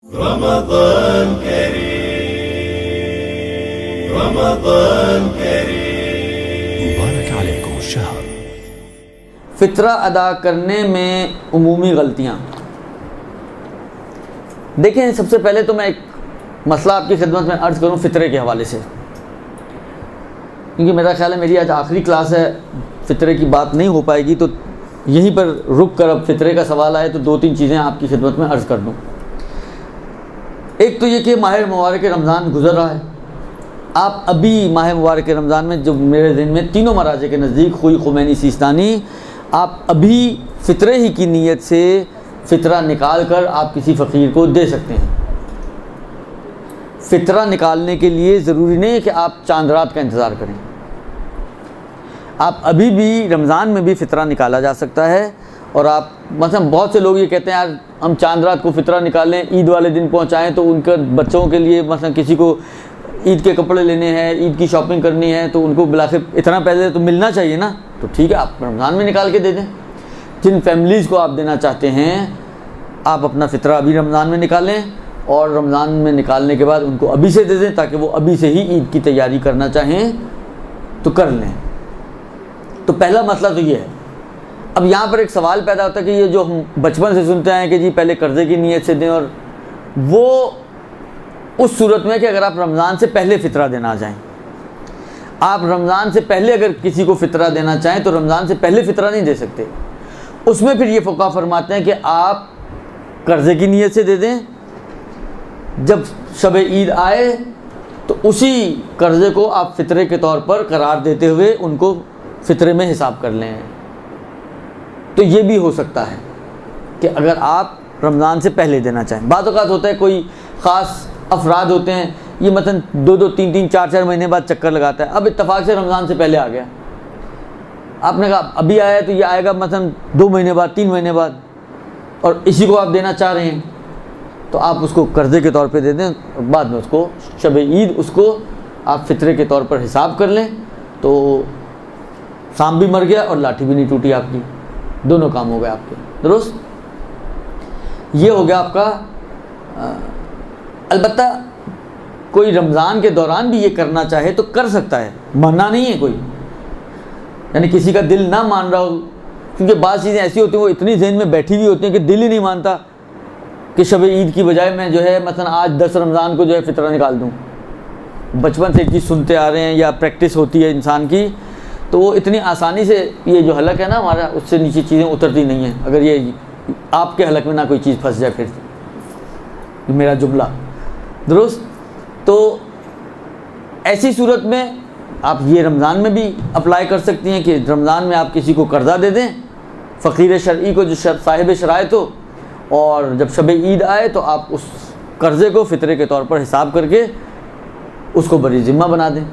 रमज़ान करीम, रमज़ान करीम, मुबारक अलैकुम शहर। फ़ितरा अदा करने में उमूमी गलतियाँ। देखें, सबसे पहले तो मैं एक मसला आपकी खिदमत में अर्ज़ करूँ फ़ितरे के हवाले से, क्योंकि मेरा ख़्याल है मेरी आज आखिरी क्लास है, फ़ितरे की बात नहीं हो पाएगी, तो यहीं पर रुक कर अब फ़ितरे का सवाल आए तो दो तीन चीज़ें आपकी खिदमत में अर्ज़ कर दूँ। एक तो ये कि माह मुबारक रमज़ान गुज़र रहा है। आप अभी माह मुबारक रमज़ान में, जो मेरे दिन में तीनों मराजे के नज़दीक खुई खुमैनी सिस्तानी, आप अभी फ़ितरे ही की नीयत से फ़ितरा निकाल कर आप किसी फ़कीर को दे सकते हैं। फ़ितरा निकालने के लिए ज़रूरी नहीं है कि आप चांद रात का इंतज़ार करें। आप अभी भी रमज़ान में भी फ़ितरा निकाला जा सकता है। और आप मतलब बहुत से लोग ये कहते हैं यार हम चांद रात को फ़ितरा निकालें, ईद वाले दिन पहुंचाएं, तो उनके बच्चों के लिए मतलब किसी को ईद के कपड़े लेने हैं, ईद की शॉपिंग करनी है, तो उनको बिलाखिर इतना पैसे तो मिलना चाहिए ना, तो ठीक है आप रमज़ान में निकाल के दे दें। जिन फैमिलीज़ को आप देना चाहते हैं, आप अपना फ़ितरा अभी रमज़ान में निकालें और रमज़ान में निकालने के बाद उनको अभी से दे दें, ताकि वो अभी से ही ईद की तैयारी करना चाहें तो कर लें। तो पहला मसला तो ये है। अब यहाँ पर एक सवाल पैदा होता है कि ये जो हम बचपन से सुनते हैं कि जी पहले कर्ज़े की नीयत से दें, और वो उस सूरत में कि अगर आप रमज़ान से पहले फ़ितरा देना चाहें, आप रमज़ान से पहले अगर किसी को फ़ितरा देना चाहें तो रमज़ान से पहले फ़ितरा नहीं दे सकते। उसमें फिर ये फ़ुक़हा फरमाते हैं कि आप कर्ज़े की नीयत से दे दें, जब शब ईद आए तो उसी कर्ज़े को आप फ़ितरे के तौर पर करार देते हुए उनको फ़ितरे में हिसाब कर लें। तो ये भी हो सकता है कि अगर आप रमज़ान से पहले देना चाहें। बात औक़ात होता है कोई ख़ास अफराद होते हैं, ये मतलब 2-2, 3-3, 4-4 महीने बाद चक्कर लगाता है, अब इत्तफ़ाक़ से रमज़ान से पहले आ गया, आपने कहा अभी आया तो ये आएगा मतलब 2 महीने बाद, 3 महीने बाद, और इसी को आप देना चाह रहे हैं, तो आप उसको कर्ज़े के तौर पे दे दें, और बाद में उसको शब ईद उसको आप फ़ितरे के तौर पर हिसाब कर लें। तो सांप भी मर गया और लाठी भी नहीं टूटी आपकी, दोनों काम हो गए आपके दुरुस्त। ये हो गया आपका। अलबत्ता कोई रमज़ान के दौरान भी ये करना चाहे तो कर सकता है, मना नहीं है कोई, यानी किसी का दिल ना मान रहा हो, क्योंकि बाज़ चीज़ें ऐसी होती हैं वो इतनी ज़हन में बैठी हुई होती हैं कि दिल ही नहीं मानता कि शब ईद की बजाय मैं जो है मसलन आज 10 रमज़ान को जो है फ़ितरा निकाल दूँ। बचपन से एक चीज़ सुनते आ रहे हैं या प्रैक्टिस होती है इंसान की, तो वो इतनी आसानी से ये जो हलक है ना हमारा, उससे नीचे चीज़ें उतरती नहीं हैं। अगर ये आपके हलक में ना कोई चीज़ फंस जाए, फिर मेरा जुमला दुरुस्त। तो ऐसी सूरत में आप ये रमज़ान में भी अप्लाई कर सकती हैं कि रमज़ान में आप किसी को कर्ज़ा दे दें, फ़कीर शरई को जो साहिब शराइत हो, और जब शब ईद आए तो आप उस कर्ज़े को फ़ितरे के तौर पर हिसाब करके उसको बरी ज़िम्मा बना दें।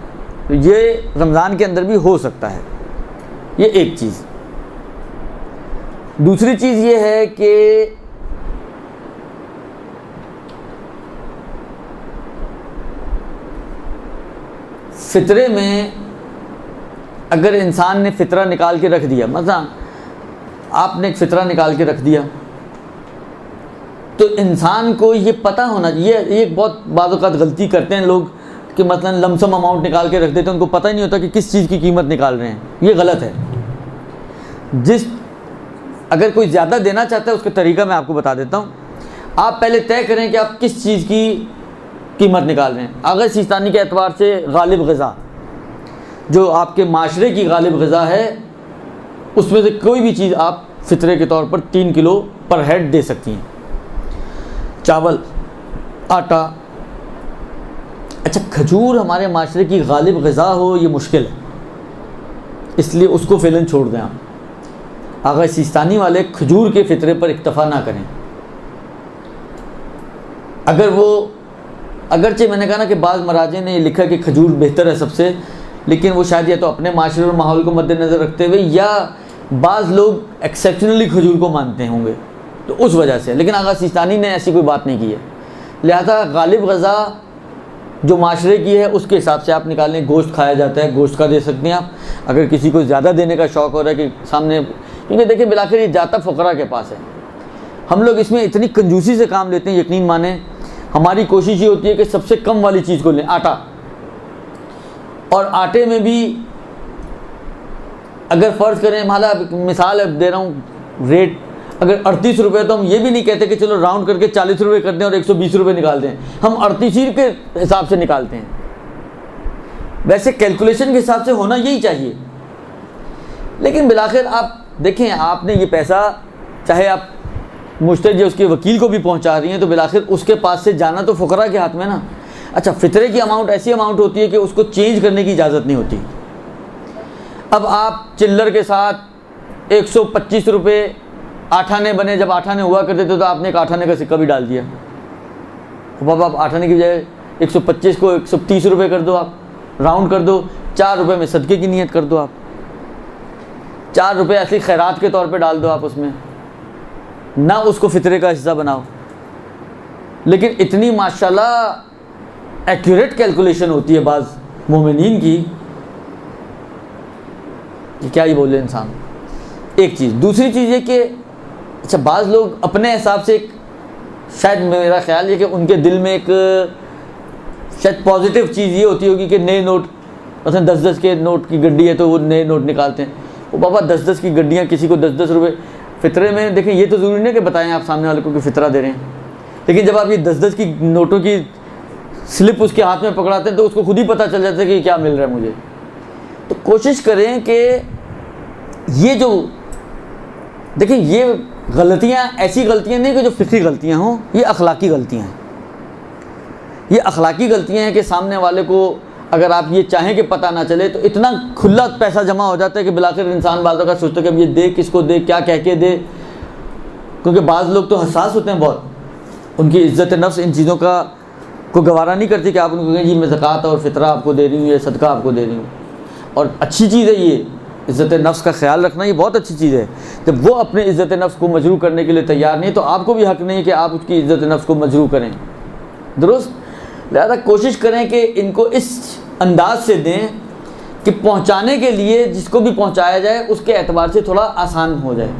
तो ये रमज़ान के अंदर भी हो सकता है। ये एक चीज़। दूसरी चीज़ ये है कि फ़ितरे में अगर इंसान ने फ़ितरा निकाल के रख दिया, मतलब आपने एक फ़ितरा निकाल के रख दिया, तो इंसान को ये पता होना चाहिए। ये बहुत बाज़ औक़ात गलती करते हैं लोग कि मतलब लमसम अमाउंट निकाल के रख देते हैं, उनको पता ही नहीं होता कि किस चीज़ की कीमत निकाल रहे हैं। ये गलत है। अगर कोई ज़्यादा देना चाहता है उसका तरीका मैं आपको बता देता हूँ। आप पहले तय करें कि आप किस चीज़ की कीमत निकाल रहे हैं। अगर सिस्तानी के एतबार से गालिब ग़िज़ा, जो आपके माशरे की गालिब ग़िज़ा है, उसमें से कोई भी चीज़ आप फ़ितरे के तौर पर 3 किलो पर हेड दे सकती हैं। चावल, आटा। अच्छा, खजूर हमारे माशरे की गालिब ग़िज़ा हो ये मुश्किल है, इसलिए उसको फ़िलन छोड़ दें आप। अगर सिस्तानी वाले खजूर के फ़ितरे पर इक्तफ़ा ना करें। अगर वो, अगरचे मैंने कहा ना कि बाज़ मराजे ने ये लिखा कि खजूर बेहतर है सबसे, लेकिन वो शायद या तो अपने माशरे और माहौल को मद्देनज़र रखते हुए, या बाज़ लोग एक्सेप्शनली खजूर को मानते होंगे, तो उस वजह से। लेकिन आगा सिस्तानी ने ऐसी कोई बात नहीं की है। लिहाजा गालिब ग़िज़ा जो माशरे की है उसके हिसाब से आप निकालें। गोश्त खाया जाता है, गोश्त का दे सकते हैं आप। अगर किसी को ज़्यादा देने का शौक़ हो रहा है कि सामने, क्योंकि देखिए बिलाखिर ये जाता फ़ुक़रा के पास है। हम लोग इसमें इतनी कंजूसी से काम लेते हैं, यकीन माने हमारी कोशिश ये होती है कि सबसे कम वाली चीज़ को लें, आटा। और आटे में भी अगर फ़र्ज़ करें, माला मिसाल दे रहा हूँ, रेट अगर 38 रुपये, तो हम ये भी नहीं कहते कि चलो राउंड करके 40 रुपये कर दें और 120 रुपये निकाल दें। हम 38 ही के हिसाब से निकालते हैं। वैसे कैलकुलेशन के हिसाब से होना यही चाहिए। लेकिन बिलाखिर आप देखें, आपने ये पैसा, चाहे आप मुश्तरी उसके वकील को भी पहुंचा रही हैं, तो बिलाखिर उसके पास से जाना तो फुकरा के हाथ में ना। अच्छा, फितरे की अमाउंट ऐसी अमाउंट होती है कि उसको चेंज करने की इजाज़त नहीं होती। अब आप चिल्लर के साथ 125 रुपये आठाने बने, जब आठाने हुआ करते थे तो आपने एक आठाने का सिक्का भी डाल दिया। तो बाबा आप आठाने की बजाय 125 को 130 रुपये कर दो, आप राउंड कर दो, 4 रुपये में सदक़े की नीयत कर दो, आप 4 रुपये ऐसी खैरात के तौर पे डाल दो आप उसमें, ना उसको फितरे का हिस्सा बनाओ। लेकिन इतनी माशाल्लाह एक्यूरेट कैलकुलेशन होती है बाज़ मोमिनीन की, क्या ही बोले इंसान। एक चीज़, दूसरी चीज़ है कि अच्छा, बाज़ लोग अपने हिसाब से, शायद मेरा ख्याल है कि उनके दिल में एक शायद पॉजिटिव चीज़ ये होती होगी कि नए नोट, मतलब 10-10 के नोट की गड्डी है तो वो नए नोट निकालते हैं। वो बाबा 10-10 की गड्डियाँ, किसी को 10-10 रुपये फितरे में, देखें ये तो ज़रूरी नहीं कि बताएं आप सामने वाले को कि फ़ितरा दे रहे हैं, लेकिन जब आप ये 10-10 की नोटों की स्लिप उसके हाथ में पकड़ाते हैं तो उसको खुद ही पता चल जाता है कि क्या मिल रहा है मुझे। तो कोशिश करें कि ये जो, देखिए ये गलतियाँ ऐसी गलतियाँ नहीं कि जो फिक्री गलतियाँ हों, ये अखलाकी गलतियाँ हैं। ये अखलाकी गलतियाँ हैं कि सामने वाले को अगर आप ये चाहें कि पता ना चले, तो इतना खुला पैसा जमा हो जाता है कि बिलाखिर इंसान बाज़ का सोचता है कि अब ये दे, किसको दे, क्या कह के दे। क्योंकि बाज़ लोग तो हसास होते हैं बहुत, उनकी इज़्ज़त नफ्स इन चीज़ों का को गवारा नहीं करती कि आप उनको कहें जी मैं ज़कात और फ़ितरा आपको दे रही हूँ, ये सदका आपको दे रही हूँ। और अच्छी चीज़ है ये, इज़्ज़त नफ्स का ख्याल रखना, ये बहुत अच्छी चीज़ है। जब वो अपने इज़्ज़त नफ्स को मजरू करने के लिए तैयार नहीं, तो आपको भी हक़ नहीं है कि आप उसकी इज़्ज़त नफ्स को मजरू करें, दुरुस्त। लिहाजा कोशिश करें कि इनको इस अंदाज से दें कि पहुंचाने के लिए जिसको भी पहुंचाया जाए उसके एतबार से थोड़ा आसान हो जाए।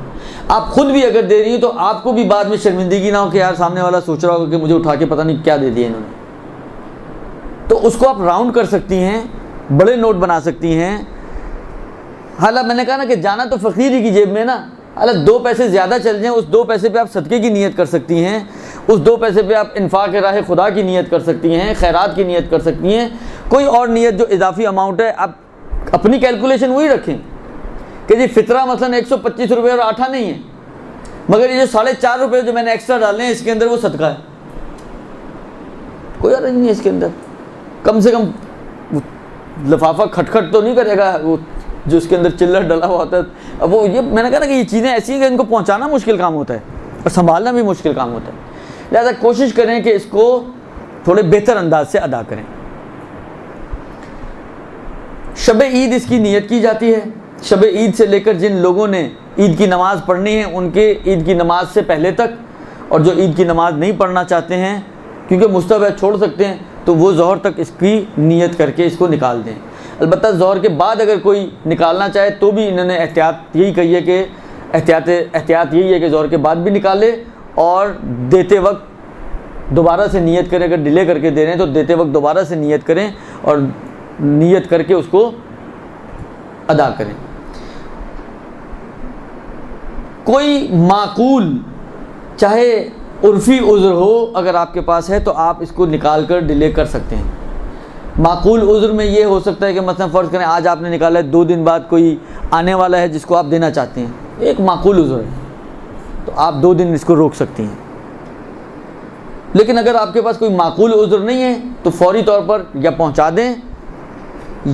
आप खुद भी अगर दे रही हैं तो आपको भी बाद में शर्मिंदगी ना हो कि यार सामने वाला सोच रहा होगा कि मुझे उठा के पता नहीं क्या दे दिया इन्होंने। तो उसको आप राउंड कर सकती हैं, बड़े नोट बना सकती हैं। हालांकि मैंने कहा ना कि जाना तो फ़कीर ही की जेब में ना, हालांकि 2 पैसे ज़्यादा चल जाएँ, उस 2 पैसे पे आप सदक़े की नीयत कर सकती हैं, उस 2 पैसे पे आप इन्फाक़ राह खुदा की नीयत कर सकती हैं, खैरात की नीयत कर सकती हैं, कोई और नीयत जो इजाफी अमाउंट है। आप अपनी कैलकुलेशन वही रखें कि जी फ़ितरा मसलन 125 रुपये और आठा नहीं है, मगर ये जो 4.5 रुपये जो मैंने एक्स्ट्रा डाले हैं इसके अंदर वो सदका है, कोई अर्ज नहीं है इसके अंदर। कम से कम लिफाफा खटखट तो नहीं करेगा वो जो उसके अंदर चिल्लर डला हुआ होता है। अब वो ये मैंने कहा ना कि ये चीज़ें ऐसी हैं कि इनको पहुंचाना मुश्किल काम होता है और संभालना भी मुश्किल काम होता है। लिहाजा कोशिश करें कि इसको थोड़े बेहतर अंदाज से अदा करें। शब ईद इसकी नीयत की जाती है। शब ईद से लेकर जिन लोगों ने ईद की नमाज़ पढ़नी है उनके ईद की नमाज से पहले तक, और जो ईद की नमाज़ नहीं पढ़ना चाहते हैं क्योंकि मुस्तहब छोड़ सकते हैं, तो वो ज़ोहर तक इसकी नीयत करके इसको निकाल दें। अलबत्ता ज़ोहर के बाद अगर कोई निकालना चाहे तो भी इन्होंने एहतियात यही कही है कि एहतियात यही है कि ज़ोहर के बाद भी निकाले और देते वक्त दोबारा से नीयत करें। अगर डिले करके दे रहे हैं तो देते वक्त दोबारा से नीयत करें और नीयत करके उसको अदा करें। कोई माकूल चाहे उर्फ़ी उज़्र हो अगर आपके पास है तो आप इसको निकाल कर डिले कर सकते हैं। माकूल उज़्र में ये हो सकता है कि मतलब फ़र्ज़ करें आज आपने निकाला है, 2 दिन बाद कोई आने वाला है जिसको आप देना चाहते हैं, एक माकूल उज़्र है, तो आप 2 दिन इसको रोक सकती हैं। लेकिन अगर आपके पास कोई माकूल उज़्र नहीं है तो फ़ौरी तौर पर या पहुंचा दें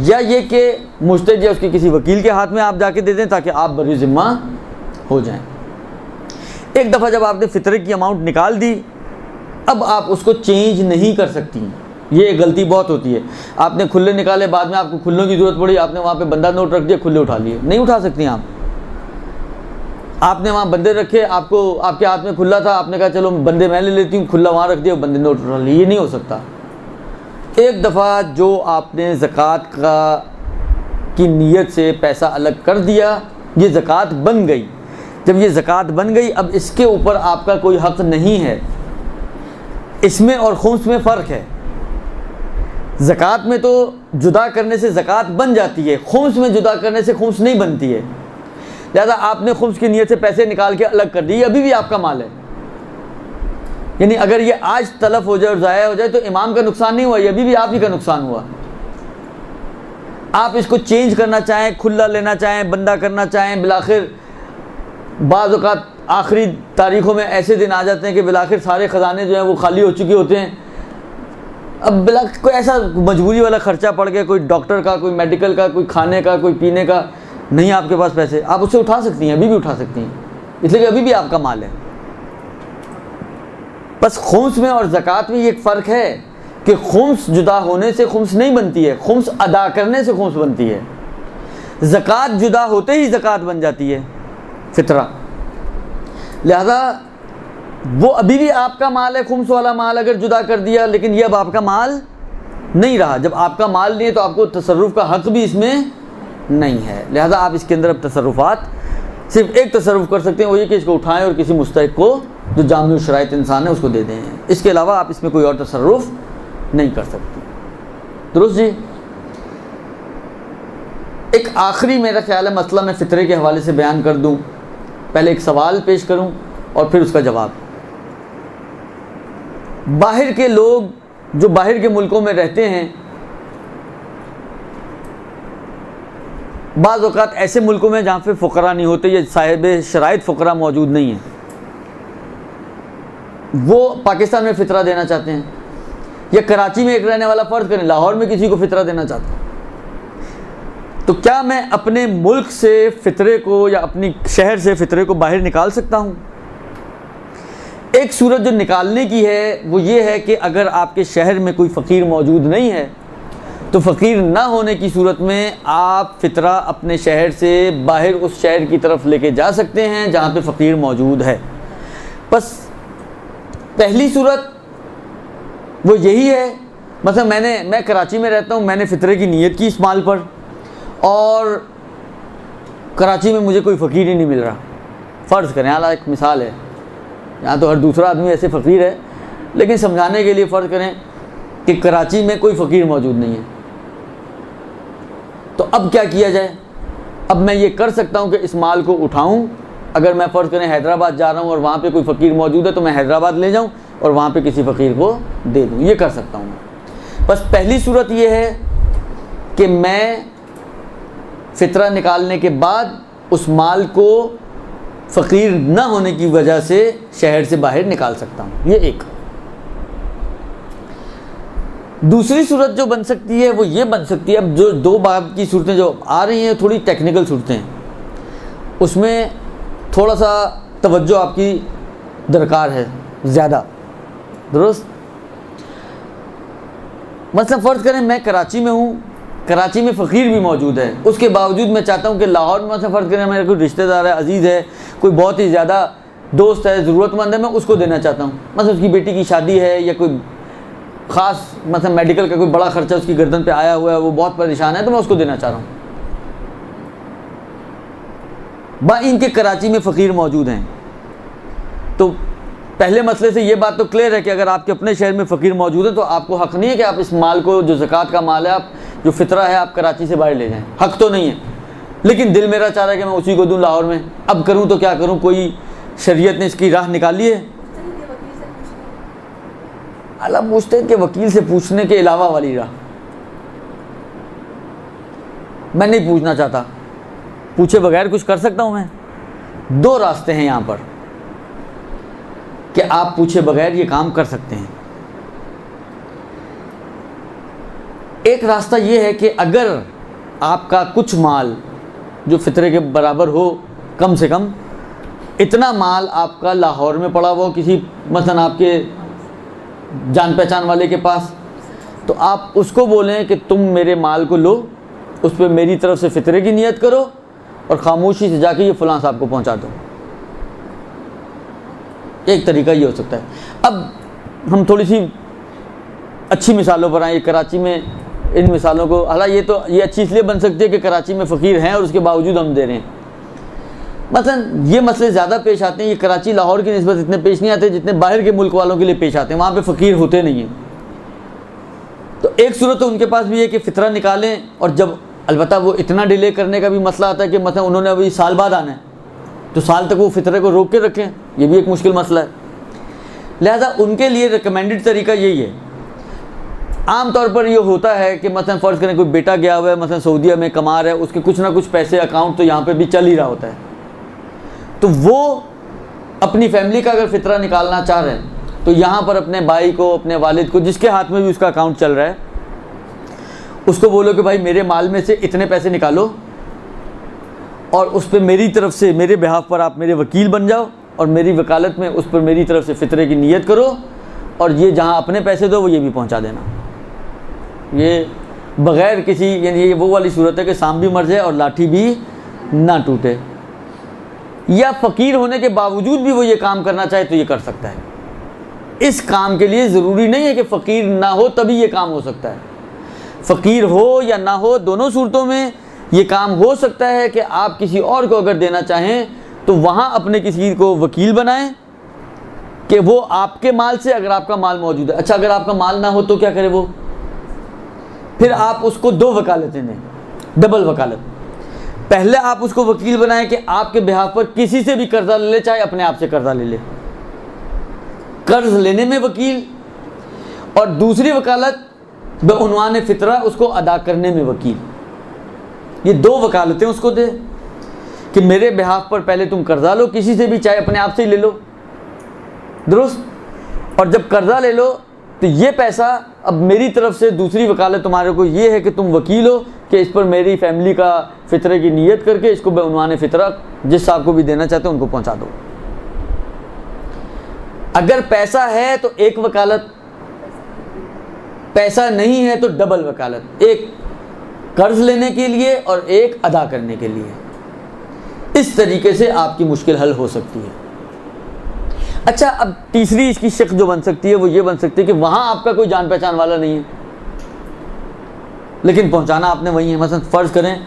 या ये कि मुश्तरी या उसके किसी वकील के हाथ में आप जाके दे दें ताकि आप बरी ज़िम्मा हो जाएं। एक दफ़ा जब आपने फ़ितरे की अमाउंट निकाल दी, अब आप उसको चेंज नहीं कर सकती। ये एक गलती बहुत होती है। आपने खुले निकाले, बाद में आपको खुलों की ज़रूरत पड़ी, आपने वहाँ पे बंदा नोट रख दिया, खुले उठा लिए, नहीं उठा सकती आप। आपने वहाँ बंदे रखे, आपको आपके हाथ में खुला था, आपने कहा चलो बंदे मैं ले लेती हूँ, खुला वहाँ रख दिया, बंदे नोट उठा लिए, ये नहीं हो सकता। एक दफ़ा जो आपने ज़कात की नीयत से पैसा अलग कर दिया, ये ज़कात बन गई। जब ये ज़कात बन गई, अब इसके ऊपर आपका कोई हक़ नहीं है इसमें और खुम्स में फ़र्क है। ज़कात में तो जुदा करने से ज़कात बन जाती है, खुम्स में जुदा करने से खुम्स नहीं बनती है। लिहाजा आपने खुम्स की नीयत से पैसे निकाल के अलग कर दिए, अभी भी आपका माल है। यानी अगर ये आज तलफ हो जाए और ज़ाया हो जाए तो इमाम का नुकसान नहीं हुआ, ये अभी भी आप ही का नुकसान हुआ। आप इसको चेंज करना चाहें, खुला लेना चाहें, बंदा करना चाहें, बिलाखिर बाज़ औक़ात आखिरी तारीख़ों में ऐसे दिन आ जाते हैं कि बिलाखिर सारे ख़जाने जो हैं वो खाली हो चुके होते हैं। अब बिलाखिर कोई ऐसा मजबूरी वाला ख़र्चा पड़ गया, कोई डॉक्टर का, कोई मेडिकल का, कोई खाने का, कोई पीने का, नहीं आपके पास पैसे, आप उससे उठा सकती हैं, अभी भी उठा सकती हैं, इसलिए कि अभी भी आपका माल है। बस खुम्स में और ज़कात में ये एक फ़र्क है कि खुम्स जुदा होने से खुम्स नहीं बनती है, खुम्स अदा करने से खुम्स बनती है। ज़कात जुदा होते ही ज़कात बन जाती है, फितरा। लिहाजा वो अभी भी आपका माल है, खुम्स वाला माल अगर जुदा कर दिया, लेकिन ये अब आपका माल नहीं रहा। जब आपका माल नहीं है तो आपको तसर्रुफ़ का हक़ भी इसमें नहीं है। लिहाजा आप इसके अंदर अब तसर्रुफ़ात सिर्फ एक तसर्रुफ़ कर सकते हैं, वो ये कि इसको उठाएं और किसी मुस्तहिक़ को, जो जामिउ शराइत इंसान है, उसको दे दें। इसके अलावा आप इसमें कोई और तसर्रुफ़ नहीं कर सकते। दुरुस्त जी। एक आखिरी मेरा ख्याल है मसला मैं फ़ितरे के हवाले से बयान कर दूं। पहले एक सवाल पेश करूं और फिर उसका जवाब। बाहर के लोग जो बाहर के मुल्कों में रहते हैं, बाज़ औक़ात ऐसे मुल्कों में जहाँ पे फ़ुक़रा नहीं होते या साहिब शराइत फ़ुक़रा मौजूद नहीं है, वो पाकिस्तान में फ़ितरा देना चाहते हैं, या कराची में एक रहने वाला फ़र्ज़ करें लाहौर में किसी को फ़ितरा देना चाहता है, तो क्या मैं अपने मुल्क से फ़ितरे को या अपनी शहर से फ़ितरे को बाहर निकाल सकता हूँ? एक सूरत जो निकालने की है वो ये है कि अगर आपके शहर में कोई फ़कीर मौजूद नहीं है तो फ़कीर ना होने की सूरत में आप फ़ितरा अपने शहर से बाहर उस शहर की तरफ लेके जा सकते हैं जहाँ पे फ़कीर मौजूद है। बस पहली सूरत वो यही है, मतलब मैं कराची में रहता हूँ, मैंने फ़ितरे की नीयत की इस माल पर और कराची में मुझे कोई फ़कीर ही नहीं मिल रहा। फ़र्ज़ करें, हालांकि एक मिसाल है, यहाँ तो हर दूसरा आदमी ऐसे फ़कीर है, लेकिन समझाने के लिए फ़र्ज़ करें कि कराची में कोई फ़कीर मौजूद नहीं है, तो अब क्या किया जाए? अब मैं ये कर सकता हूँ कि इस माल को उठाऊँ। अगर मैं फ़र्ज़ करें हैदराबाद जा रहा हूँ और वहाँ पे कोई फ़कीर मौजूद है तो मैं हैदराबाद ले जाऊँ और वहाँ पे किसी फ़कीर को दे दूँ, ये कर सकता हूँ। बस पहली सूरत ये है कि मैं फ़ितरा निकालने के बाद उस माल को फ़कीर न होने की वजह से शहर से बाहर निकाल सकता हूँ, ये एक। दूसरी सूरत जो बन सकती है वो ये बन सकती है, अब जो दो बाब की सूरतें जो आ रही हैं थोड़ी टेक्निकल सूरतें हैं, उसमें थोड़ा सा तवज्जो आपकी दरकार है ज़्यादा। दुरुस्त। मतलब फ़र्ज़ करें मैं कराची में हूँ, कराची में फ़कीर भी मौजूद है, उसके बावजूद मैं चाहता हूँ कि लाहौर में, मतलब फ़र्ज़ करें मेरा कोई रिश्तेदार है, अजीज़ है, कोई बहुत ही ज़्यादा दोस्त है, ज़रूरतमंद है, मैं उसको देना चाहता हूँ। मतलब उसकी बेटी की शादी है या कोई ख़ास मतलब मेडिकल का कोई बड़ा ख़र्चा उसकी गर्दन पे आया हुआ है, वो बहुत परेशान है, तो मैं उसको देना चाह रहा हूँ। इनके कराची में फ़कीर मौजूद हैं, तो पहले मसले से ये बात तो क्लियर है कि अगर आपके अपने शहर में फ़कीर मौजूद है तो आपको हक़ नहीं है कि आप इस माल को, जो ज़कात का माल है, आप जो फ़ितरा है, आप कराची से बाहर ले जाएं। हक़ तो नहीं है, लेकिन दिल मेरा चाह रहा है कि मैं उसी को दूँ लाहौर में। अब करूँ तो क्या करूँ? कोई शरीयत ने इसकी राह निकाली है? अल्लाह मुश्तहिद के वकील से पूछने के अलावा वाली राह मैं नहीं पूछना चाहता, पूछे बगैर कुछ कर सकता हूँ मैं? दो रास्ते हैं यहाँ पर कि आप पूछे बगैर ये काम कर सकते हैं। एक रास्ता ये है कि अगर आपका कुछ माल जो फ़ितरे के बराबर हो, कम से कम इतना माल आपका लाहौर में पड़ा हुआ हो किसी मसलन आपके जान पहचान वाले के पास, तो आप उसको बोलें कि तुम मेरे माल को लो, उस पर मेरी तरफ से फ़ितरे की नियत करो और ख़ामोशी से जाके ये फ़लाँ साहब को पहुँचा दो। एक तरीका ये हो सकता है। अब हम थोड़ी सी अच्छी मिसालों पर आए। कराची में इन मिसालों को, हालांकि ये अच्छी इसलिए बन सकती है कि कराची में फ़कीर हैं और उसके बावजूद हम दे रहे हैं। मतलब ये मसले ज़्यादा पेश आते हैं, ये कराची लाहौर की निस्बत इतने पेश नहीं आते जितने बाहर के मुल्क वालों के लिए पेश आते हैं। वहाँ पे फ़कीर होते नहीं हैं। तो एक सूरत तो उनके पास भी है कि फ़ितरा निकालें, और जब अलबत्ता वो इतना डिले करने का भी मसला आता है कि मतलब उन्होंने अभी साल बाद आना है, तो साल तक वो फ़ितरे को रोक के रखें, ये भी एक मुश्किल मसला है। लिहाजा उनके लिए रिकमेंडेड तरीका यही है। आम तौर पर ये होता है कि मतलब फ़र्ज़ करें कोई बेटा गया हुआ है मतलब सऊदीया में कमा रहा है, उसके कुछ ना कुछ पैसे अकाउंट तो यहाँ पे भी चल ही रहा होता है, तो वो अपनी फैमिली का अगर फ़ितरा निकालना चाह रहे हैं तो यहाँ पर अपने भाई को, अपने वालिद को, जिसके हाथ में भी उसका अकाउंट चल रहा है, उसको बोलो कि भाई मेरे माल में से इतने पैसे निकालो और उस पर मेरी तरफ से, मेरे बिहाफ पर आप मेरे वकील बन जाओ और मेरी वकालत में उस पर मेरी तरफ से फ़ितरे की नीयत करो, और ये जहाँ अपने पैसे दो वो ये भी पहुँचा देना। ये बग़ैर किसी, यानी ये वो वाली सूरत है कि सांप भी मर जाए और लाठी भी ना टूटे। या फ़कीर होने के बावजूद भी वो ये काम करना चाहे तो ये कर सकता है। इस काम के लिए ज़रूरी नहीं है कि फ़कीर ना हो तभी ये काम हो सकता है। फ़कीर हो या ना हो, दोनों सूरतों में ये काम हो सकता है कि आप किसी और को अगर देना चाहें तो वहाँ अपने किसी को वकील बनाएं कि वो आपके माल से, अगर आपका माल मौजूद है, अच्छा अगर आपका माल ना हो तो क्या करे वो, फिर आप उसको 2 वकालतें दें, डबल वकालत। पहले आप उसको वकील बनाएं कि आपके बिहाफ पर किसी से भी कर्जा ले ले, चाहे अपने आप से कर्जा ले ले, कर्ज लेने में वकील, और दूसरी वकालत बउनवान फ़ितरा उसको अदा करने में वकील। ये 2 वकालतें उसको दे कि मेरे बिहाफ पर पहले तुम कर्जा लो किसी से भी, चाहे अपने आप से ही ले लो, दुरुस्त, और जब कर्जा ले लो तो ये पैसा अब मेरी तरफ से दूसरी वकालत तुम्हारे को ये है कि तुम वकील हो कि इस पर मेरी फैमिली का फ़ितरे की नीयत करके इसको बउनवान फ़ितरा जिस साहब को भी देना चाहते हो उनको पहुंचा दो। अगर पैसा है तो एक वकालत, पैसा नहीं है तो डबल वकालत, एक कर्ज लेने के लिए और एक अदा करने के लिए। इस तरीके से आपकी मुश्किल हल हो सकती है। अच्छा, अब तीसरी इसकी शक जो बन सकती है वो ये बन सकती है कि वहाँ आपका कोई जान पहचान वाला नहीं है लेकिन पहुँचाना आपने वहीं है। मसलन फ़र्ज़ करें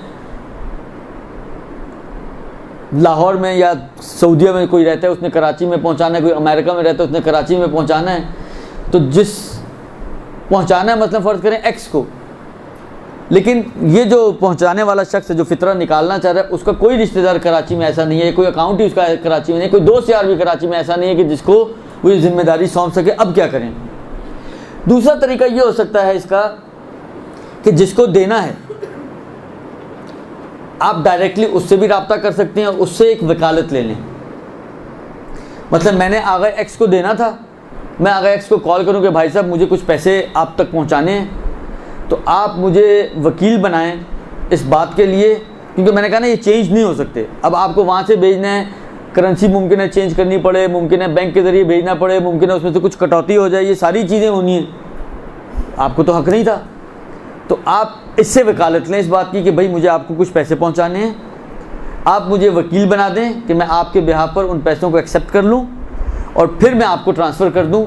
लाहौर में या सऊदीया में कोई रहता है, उसने कराची में पहुँचाना है, कोई अमेरिका में रहता है उसने कराची में पहुँचाना है, तो जिस पहुँचाना है मतलब फ़र्ज़ करें एक्स को, लेकिन ये जो पहुंचाने वाला शख्स है जो फ़ितरा निकालना चाह रहा है उसका कोई रिश्तेदार कराची में ऐसा नहीं है, कोई अकाउंट ही उसका कराची में नहीं, कोई दोस्त यार भी कराची में ऐसा नहीं है कि जिसको वो ये जिम्मेदारी सौंप सके। अब क्या करें? दूसरा तरीका ये हो सकता है इसका कि जिसको देना है आप डायरेक्टली उससे भी रब्ता कर सकते हैं, उससे एक वकालत ले लें। मतलब मैंने आगा एक्स को देना था, मैं आगा एक्स को कॉल करूँ कि भाई साहब मुझे कुछ पैसे आप तक पहुँचाने हैं, तो आप मुझे वकील बनाएं इस बात के लिए, क्योंकि मैंने कहा ना ये चेंज नहीं हो सकते। अब आपको वहाँ से भेजना है, करेंसी मुमकिन है चेंज करनी पड़े, मुमकिन है बैंक के ज़रिए भेजना पड़े, मुमकिन है उसमें से कुछ कटौती हो जाए, ये सारी चीज़ें होनी है, आपको तो हक़ नहीं था। तो आप इससे वकालत लें इस बात की कि भाई मुझे आपको कुछ पैसे पहुँचाने हैं, आप मुझे वकील बना दें कि मैं आपके बिहाफ पर उन पैसों को एक्सेप्ट कर लूँ और फिर मैं आपको ट्रांसफ़र कर दूँ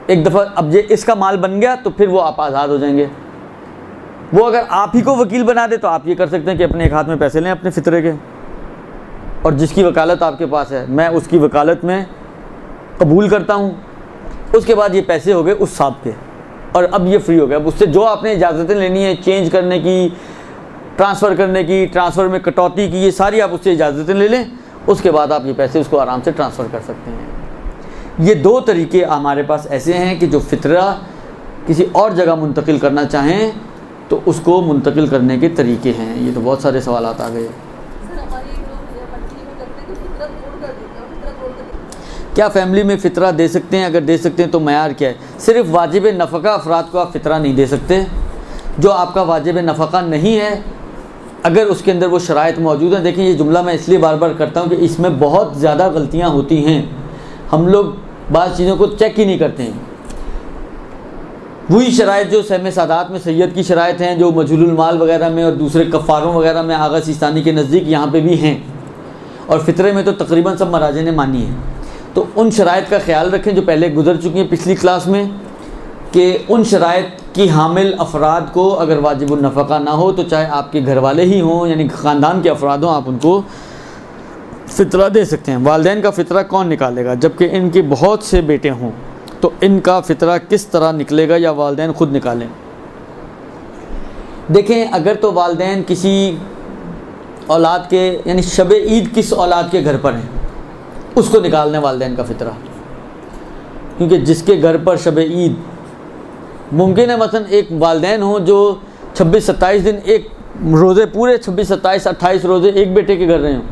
एक दफ़ा। अब ये इसका माल बन गया तो फिर वो आप आज़ाद हो जाएंगे। वो अगर आप ही को वकील बना दे तो आप ये कर सकते हैं कि अपने एक हाथ में पैसे लें अपने फ़ितरे के, और जिसकी वकालत आपके पास है मैं उसकी वकालत में कबूल करता हूँ, उसके बाद ये पैसे हो गए उस साहब के और अब ये फ्री हो गया। अब उससे जो आपने इजाज़तें लेनी है चेंज करने की, ट्रांसफ़र करने की, ट्रांसफ़र में कटौती की, ये सारी आप उससे इजाज़तें ले लें, उसके बाद आप ये पैसे उसको आराम से ट्रांसफ़र कर सकते हैं। ये 2 तरीके हमारे पास ऐसे हैं कि जो फ़ितरा किसी और जगह मुंतकिल करना चाहें तो उसको मुंतकिल करने के तरीके हैं। ये तो बहुत सारे सवाल आ गए। क्या फ़ैमिली में फ़ितरा दे सकते हैं? अगर दे सकते हैं तो मयार क्या है? सिर्फ़ वाजिब नफ़क़ा अफ़राद को आप फ़ितरा नहीं दे सकते। जो आपका वाजिब नफ़क़ा नहीं है, अगर उसके अंदर वो शराइत मौजूद हैं, देखिए ये जुमला मैं इसलिए बार बार करता हूँ कि इसमें बहुत ज़्यादा गलतियाँ होती हैं। हम लोग बाज़ चीज़ों को चेक ही नहीं करते हैं। वही शराइत जो सहम सादात में सैयद की शराइत हैं, जो मजहूलुल माल वगैरह में और दूसरे कफ़ारों वगैरह में आगा सिस्तानी के नज़दीक यहाँ पे भी हैं, और फ़ितरे में तो तकरीबन सब मराजे ने मानी है। तो उन शराइत का ख़्याल रखें जो पहले गुजर चुकी हैं पिछली क्लास में, कि उन शराइत की हामिल अफराद को अगर वाजिबुन नफ़क़ा ना हो तो चाहे आपके घर वाले ही हों यानी ख़ानदान के अफराद हों, आप उनको फ़ितरा दे सकते हैं। वालिदैन का फ़ितरा कौन निकालेगा जबकि इनके बहुत से बेटे हों, तो इनका फ़ितरा किस तरह निकलेगा या वालिदैन खुद निकालें? देखें, अगर तो वालिदैन किसी औलाद के, यानी शब ईद किस औलाद के घर पर हैं, उसको निकालने वालिदैन का फ़ितरा, क्योंकि जिसके घर पर शब ईद मुमकिन है, मसलन एक वालिदैन हो जो 26-27 दिन एक रोज़े पूरे 26-27-28 रोज़े एक बेटे के घर रहे हों,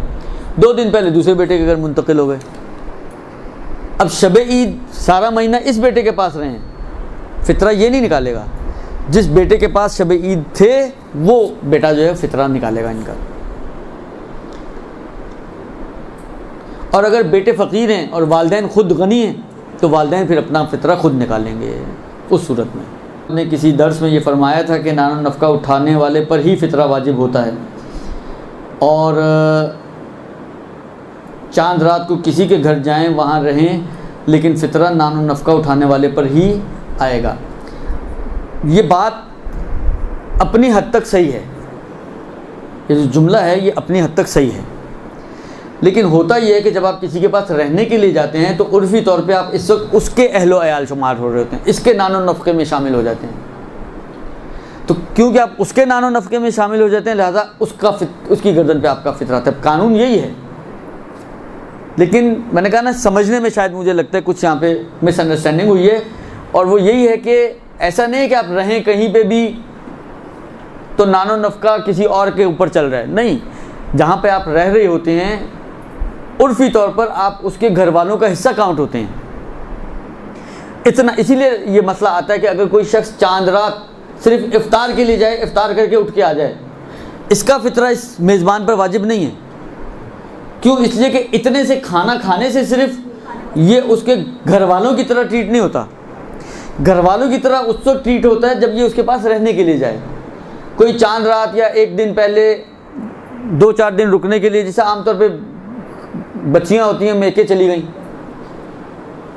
2 दिन पहले दूसरे बेटे के घर मुंतकिल हो गए। अब शब ईद सारा महीना इस बेटे के पास रहे हैं, फ़ितरा ये नहीं निकालेगा। जिस बेटे के पास शब ईद थे वो बेटा जो है फ़ितरा निकालेगा इनका। और अगर बेटे फ़कीर हैं और वालिदैन खुद गनी हैं तो वालिदैन फिर अपना फ़ितरा खुद निकालेंगे। उस सूरत में हमने किसी दर्स में ये फरमाया था कि नानो नफ़का उठाने वाले पर ही फ़ितरा वाजिब होता है, और चांद रात को किसी के घर जाएं, वहाँ रहें, लेकिन फ़ितरा नानो नफ़का उठाने वाले पर ही आएगा। ये बात अपनी हद तक सही है, ये जो जुमला है ये अपनी हद तक सही है, लेकिन होता ये है कि जब आप किसी के पास रहने के लिए जाते हैं तो उर्फ़ी तौर पे आप इस वक्त उसके अहलो अयाल शुमार हो रहे होते हैं, इसके नानो नफ़के में शामिल हो जाते हैं। तो क्योंकि आप उसके नानो नफ़के में शामिल हो जाते हैं, लिहाजा उसकी गर्दन पे आपका फ़ितरा था। कानून यही है, लेकिन मैंने कहा ना, समझने में शायद मुझे लगता है कुछ यहाँ पे मिसअंडरस्टैंडिंग हुई है, और वो यही है कि ऐसा नहीं है कि आप रहें कहीं पे भी तो नानो नफ़का किसी और के ऊपर चल रहा है, नहीं। जहाँ पे आप रह रहे होते हैं उर्फ़ी तौर पर आप उसके घर वालों का हिस्सा काउंट होते हैं। इतना इसीलिए ये मसला आता है कि अगर कोई शख्स चांद रात सिर्फ इफ्तार के लिए जाए, इफ्तार करके उठ के आ जाए, इसका फ़ितरा इस मेज़बान पर वाजिब नहीं है। क्यों? इसलिए कि इतने से खाना खाने से सिर्फ ये उसके घर वालों की तरह ट्रीट नहीं होता। घर वालों की तरह उस वक्त ट्रीट होता है जब ये उसके पास रहने के लिए जाए। कोई चांद रात या एक दिन पहले 2-4 दिन रुकने के लिए, जैसे आमतौर पे बच्चियाँ होती हैं, मैके चली गई,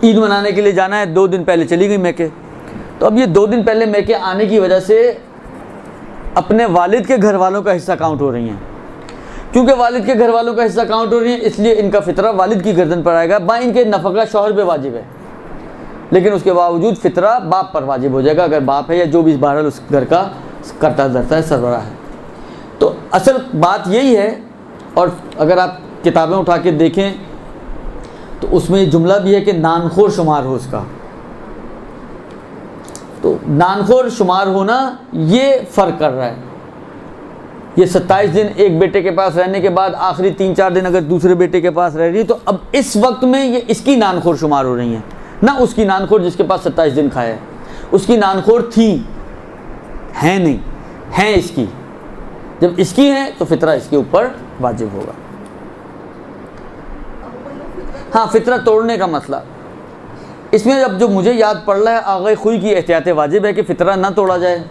ईद मनाने के लिए जाना है, 2 दिन पहले चली गई मैके, तो अब ये 2 दिन पहले मैके आने की वजह से अपने वालिद के घर वालों का हिस्सा काउंट हो रही हैं। क्योंकि वालिद के घर वालों का हिस्सा काउंट हो रही है, इसलिए इनका फ़ितरा वालिद की गर्दन पर आएगा। बा इनके नफ़का शौहर पे वाजिब है, लेकिन उसके बावजूद फ़ितरा बाप पर वाजिब हो जाएगा, अगर बाप है या जो भी बहरहाल उस घर का करता धरता है, सरबराह है। तो असल बात यही है। और अगर आप किताबें उठा के देखें तो उसमें ये जुमला भी है कि नानखोर शुमार हो उसका। तो नानखोर शुमार होना ये फ़र्क कर रहा है। ये 27 दिन एक बेटे के पास रहने के बाद आखिरी 3-4 दिन अगर दूसरे बेटे के पास रह रही है, तो अब इस वक्त में ये इसकी नानखोर शुमार हो रही हैं, ना उसकी नानखोर जिसके पास 27 दिन खाया है। उसकी नानखोर थी, हैं नहीं, हैं इसकी। जब इसकी है तो फ़ितरा इसके ऊपर वाजिब होगा। हाँ, फ़ितरा तोड़ने का मसला, इसमें अब जो मुझे याद पड़ रहा है, आग़ाए खुई की एहतियात वाजिब है कि फ़ितरा ना तोड़ा जाए।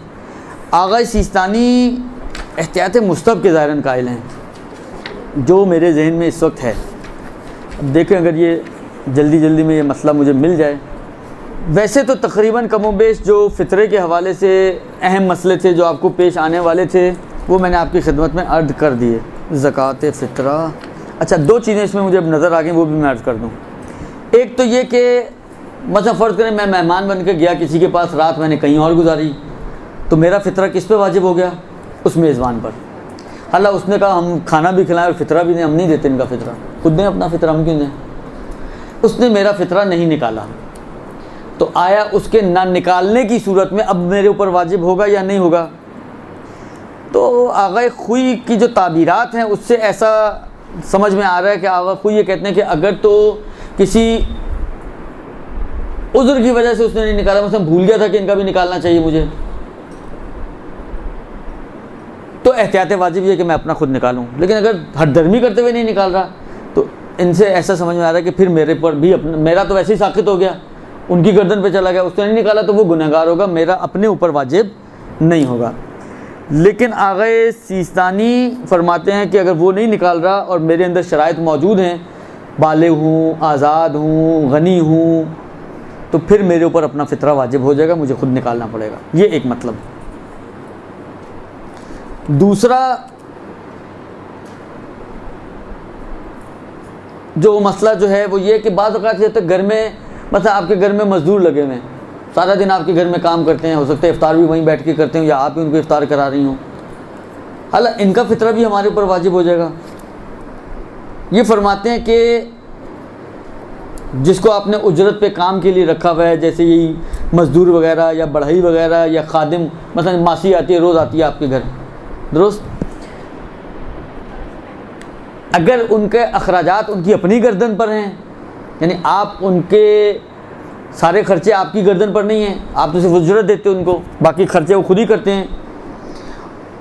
आग़ाए सिस्तानी एहतियात मुस्तहब के ज़ाहिरन कायल हैं, जो मेरे जहन में इस वक्त है। अब देखें अगर ये जल्दी जल्दी में ये मसला मुझे मिल जाए। वैसे तो तकरीबन कमोबेश जो फ़ितरे के हवाले से अहम मसले थे जो आपको पेश आने वाले थे, वो मैंने आपकी खिदमत में अर्ज़ कर दिए। ज़कात फ़ितरा, अच्छा 2 चीज़ें इसमें मुझे अब नज़र आ गई, वो भी मैं अर्ज़ कर दूँ। एक तो ये कि मतलब फ़र्ज़ करें मैं मेहमान बन के गया किसी के पास, रात मैंने कहीं और गुजारी, तो मेरा फ़ितरा किस पे वाजिब हो गया? उस मेज़बान पर। हालांकि उसने कहा हम खाना भी खिलाएं और फ़ितरा भी नहीं, हम नहीं देते इनका फ़ितरा, खुद दें अपना फ़ितरा, हम क्यों दें? उसने मेरा फ़ितरा नहीं निकाला, तो आया उसके ना निकालने की सूरत में अब मेरे ऊपर वाजिब होगा या नहीं होगा? तो आग़ाए खुई की जो ताबीरात हैं उससे ऐसा समझ में आ रहा है कि आग़ाए खुई ये कहते हैं कि अगर तो किसी उज़्र की वजह से उसने नहीं निकाला, मतलब भूल गया था कि इनका भी निकालना चाहिए मुझे, तो एहतियात वाजिब ये कि मैं अपना खुद निकालूं। लेकिन अगर हरदर्मी करते हुए नहीं निकाल रहा, तो इनसे ऐसा समझ में आ रहा है कि फिर मेरे पर भी अपना, मेरा तो वैसे ही साक़ित हो गया, उनकी गर्दन पे चला गया, उसने नहीं निकाला तो वो गुनहगार होगा, मेरा अपने ऊपर वाजिब नहीं होगा। लेकिन आग़ाए सिस्तानी फरमाते हैं कि अगर वो नहीं निकाल रहा और मेरे अंदर शराइत मौजूद हैं, बालिग़ हूँ, आज़ाद हूँ, गनी हूँ, तो फिर मेरे ऊपर अपना फ़ितरा वाजिब हो जाएगा, मुझे खुद निकालना पड़ेगा। ये एक मतलब। दूसरा, जो मसला जो है वो ये कि बाज़ औक़ात जब तक घर में मतलब आपके घर में मज़दूर लगे हुए हैं, सारा दिन आपके घर में काम करते हैं, हो सकता है इफ्तार भी वहीं बैठ के करते हो या आप ही उनको इफ्तार करा रही हो, हालांकि इनका फ़ितरा भी हमारे ऊपर वाजिब हो जाएगा। ये फरमाते हैं कि जिसको आपने उजरत पे काम के लिए रखा हुआ है, जैसे यही मज़दूर वगैरह या बढ़ई वगैरह या खादिम, मतलब मासी आती है, रोज़ आती है आपके घर, दुरुस्त, अगर उनके अखराजात उनकी अपनी गर्दन पर हैं, यानी आप उनके सारे खर्चे आपकी गर्दन पर नहीं हैं, आप तो सिर्फ उजरत देते हो उनको, बाकी खर्चे वो खुद ही करते हैं,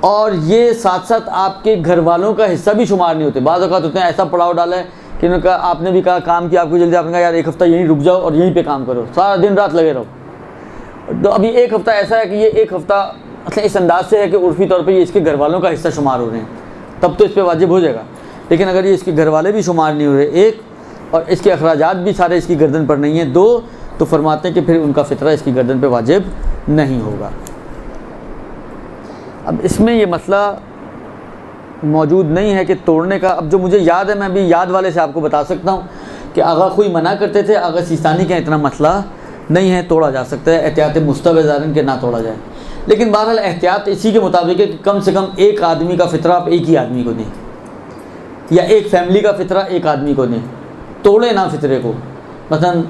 और ये साथ साथ आपके घर वालों का हिस्सा भी शुमार नहीं होते। बाज़ औक़ात होते हैं ऐसा पड़ाव डाला है कि उन्होंने कहा, आपने भी कहा काम किया, आपको जल्दी, आपने कहा यार एक हफ़्ता यहीं रुक जाओ और यहीं पे काम करो, सारा दिन रात लगे रहो। तो अभी एक हफ़्ता ऐसा है कि ये एक हफ़्ता मतलब इस अंदाज से है कि उर्फ़ी तौर पे ये इसके घर वालों का हिस्सा शुमार हो रहे हैं, तब तो इस पर वाजिब हो जाएगा। लेकिन अगर ये इसके घर वाले भी शुमार नहीं हो रहे, एक, और इसके अखराजात भी सारे इसकी गर्दन पर नहीं हैं, दो, तो फरमाते हैं कि फिर उनका फ़ितरा इसकी गर्दन पर वाजिब नहीं होगा। अब इसमें ये मसला मौजूद नहीं है कि तोड़ने का। अब जो मुझे याद है, मैं अभी याद वाले से आपको बता सकता हूँ कि आगा खुई मना करते थे, आगा सिस्तानी का इतना मसला नहीं है, तोड़ा जा सकता है, एहतियात मुस्तवज़ारन के ना तोड़ा जाए। लेकिन बहरहाल एहतियात इसी के मुताबिक है कि कम से कम एक आदमी का फ़ितरा आप एक ही आदमी को दें, या एक फैमिली का फ़ितरा एक आदमी को दें, तोड़े ना फ़ितरे को। मसलन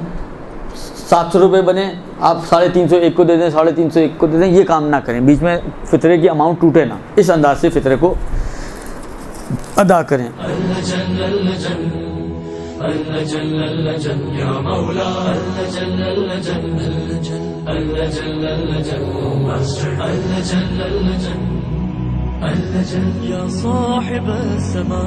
700 रुपये बने, आप 350 एक को दे दें, 350 एक को दे दें, ये काम ना करें, बीच में फ़ितरे की अमाउंट टूटे ना, इस अंदाज से फ़ितरे को अदा करें। या साहिब समा